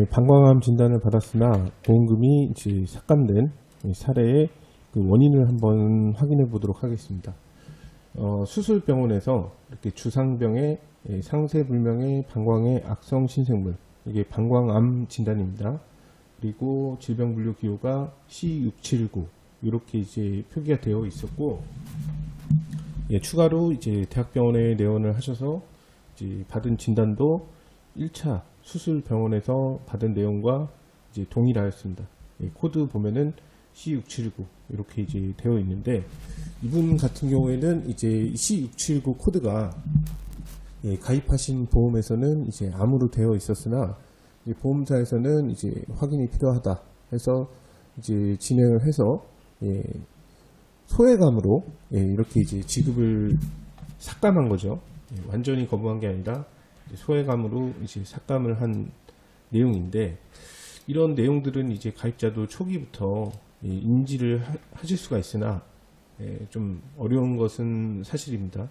방광암 진단을 받았으나 보험금이 이제 삭감된 사례의 그 원인을 한번 확인해 보도록 하겠습니다. 수술병원에서 이렇게 주상병의 상세불명의 방광의 악성 신생물, 이게 방광암 진단입니다. 그리고 질병분류 기호가 C679 이렇게 이제 표기가 되어 있었고, 추가로 이제 대학병원에 내원을 하셔서 이제 받은 진단도 1차 수술병원에서 받은 내용과 이제 동일하였습니다. 코드 보면은 C679 이렇게 이제 되어 있는데, 이분 같은 경우에는 이제 C679 코드가 가입하신 보험에서는 이제 암으로 되어 있었으나 보험사에서는 이제 확인이 필요하다 해서 이제 진행을 해서 소외감으로 이렇게 이제 지급을 삭감한 거죠. 완전히 거부한 게 아니라 소외감으로 이제 삭감을 한 내용인데, 이런 내용들은 이제 가입자도 초기부터 인지를 하실 수가 있으나 좀 어려운 것은 사실입니다.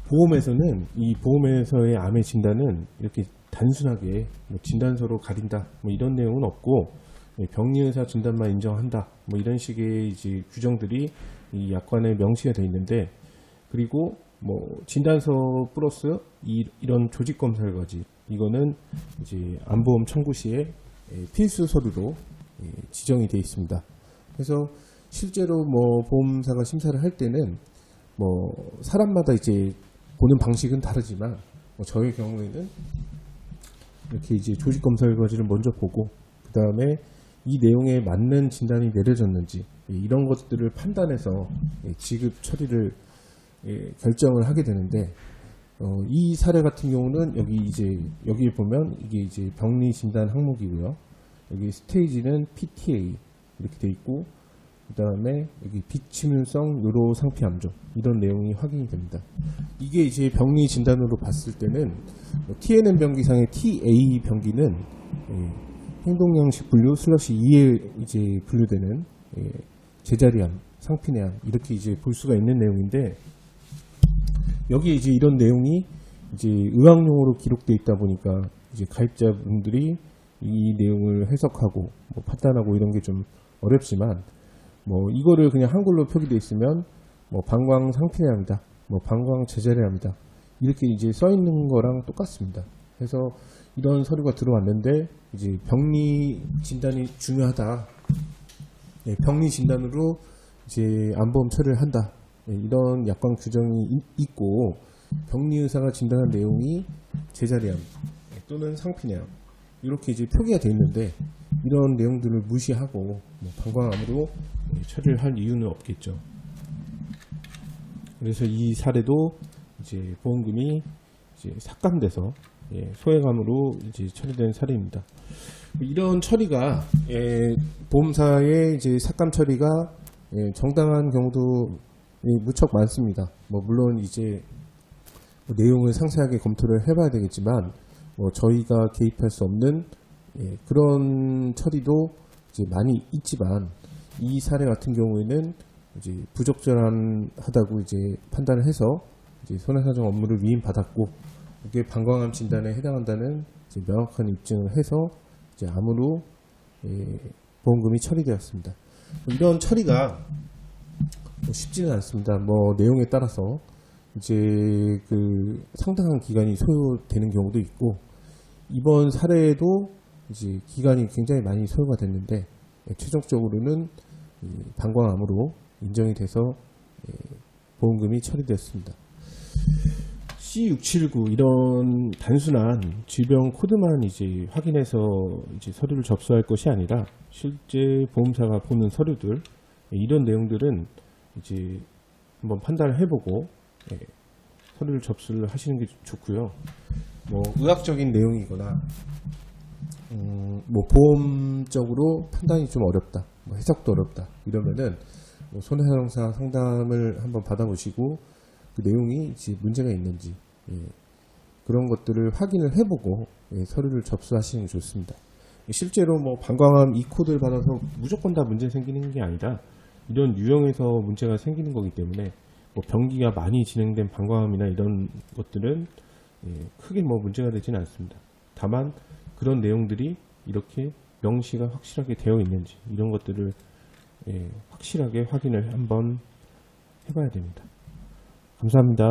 보험에서는 이 보험에서의 암의 진단은 이렇게 단순하게 뭐 진단서로 가린다 뭐 이런 내용은 없고, 병리의사 진단만 인정한다 뭐 이런 식의 이제 규정들이 이 약관에 명시가 되어 있는데, 그리고 뭐 진단서 플러스 이런 조직 검사 결과지, 이거는 이제 암보험 청구 시에 필수 서류로 지정이 되어 있습니다. 그래서 실제로 뭐 보험사가 심사를 할 때는 뭐 사람마다 이제 보는 방식은 다르지만, 뭐 저의 경우에는 이렇게 이제 조직 검사 결과지를 먼저 보고 그 다음에 이 내용에 맞는 진단이 내려졌는지 이런 것들을 판단해서 지급 처리를 결정을 하게 되는데, 이 사례 같은 경우는 여기 보면 이게 이제 병리 진단 항목이고요. 여기 스테이지는 PTA 이렇게 돼 있고, 그 다음에 여기 비침윤성 요로상피암종 이런 내용이 확인이 됩니다. 이게 이제 병리 진단으로 봤을 때는 TNM 병기상의 TA 병기는 행동양식 분류 슬러시 2에 이제 분류되는 제자리암, 상피내암 이렇게 이제 볼 수가 있는 내용인데, 여기 이제 이런 내용이 이제 의학용어로 기록되어 있다 보니까 이제 가입자분들이 이 내용을 해석하고 뭐 판단하고 이런 게 좀 어렵지만, 뭐 이거를 그냥 한글로 표기되어 있으면 뭐 방광 상피내암이다, 뭐 방광 제자리암이다 이렇게 이제 써 있는 거랑 똑같습니다. 그래서 이런 서류가 들어왔는데 이제 병리 진단이 중요하다, 병리 진단으로 이제 암보험 처리를 한다, 이런 약관 규정이 있고, 병리의사가 진단한 내용이 제자리암 또는 상피내암 이렇게 이제 표기가 되어 있는데, 이런 내용들을 무시하고 뭐 방광암으로 처리를 할 이유는 없겠죠. 그래서 이 사례도 이제 보험금이 이제 삭감돼서 소외감으로 이제 처리된 사례입니다. 이런 처리가 보험사의 이제 삭감 처리가 정당한 경우도 무척 많습니다. 뭐 물론 이제 내용을 상세하게 검토를 해봐야 되겠지만, 뭐 저희가 개입할 수 없는 그런 처리도 이제 많이 있지만, 이 사례 같은 경우에는 이제 부적절하다고 이제 판단을 해서 이제 손해사정 업무를 위임받았고, 이게 방광암 진단에 해당한다는 이제 명확한 입증을 해서 이제 암으로 보험금이 처리되었습니다. 이런 처리가 쉽지는 않습니다. 뭐 내용에 따라서 이제 그 상당한 기간이 소요되는 경우도 있고, 이번 사례에도 이제 기간이 굉장히 많이 소요가 됐는데 최종적으로는 방광암으로 인정이 돼서 보험금이 처리되었습니다. C679 이런 단순한 질병 코드만 이제 확인해서 이제 서류를 접수할 것이 아니라, 실제 보험사가 보는 서류들 이런 내용들은 이제 한번 판단을 해보고 서류를 접수를 하시는 게 좋고요. 뭐 의학적인 내용이거나 뭐 보험적으로 판단이 좀 어렵다, 뭐 해석도 어렵다 이러면은 뭐 손해배상사 상담을 한번 받아보시고 그 내용이 이제 문제가 있는지 그런 것들을 확인을 해보고 서류를 접수하시는 게 좋습니다. 실제로 뭐 방광암 이 코드를 받아서 무조건 다 문제 생기는 게 아니라, 이런 유형에서 문제가 생기는 거기 때문에 뭐 병기가 많이 진행된 방광암이나 이런 것들은 크게 뭐 문제가 되지는 않습니다. 다만 그런 내용들이 이렇게 명시가 확실하게 되어 있는지 이런 것들을 확실하게 확인을 한번 해봐야 됩니다. 감사합니다.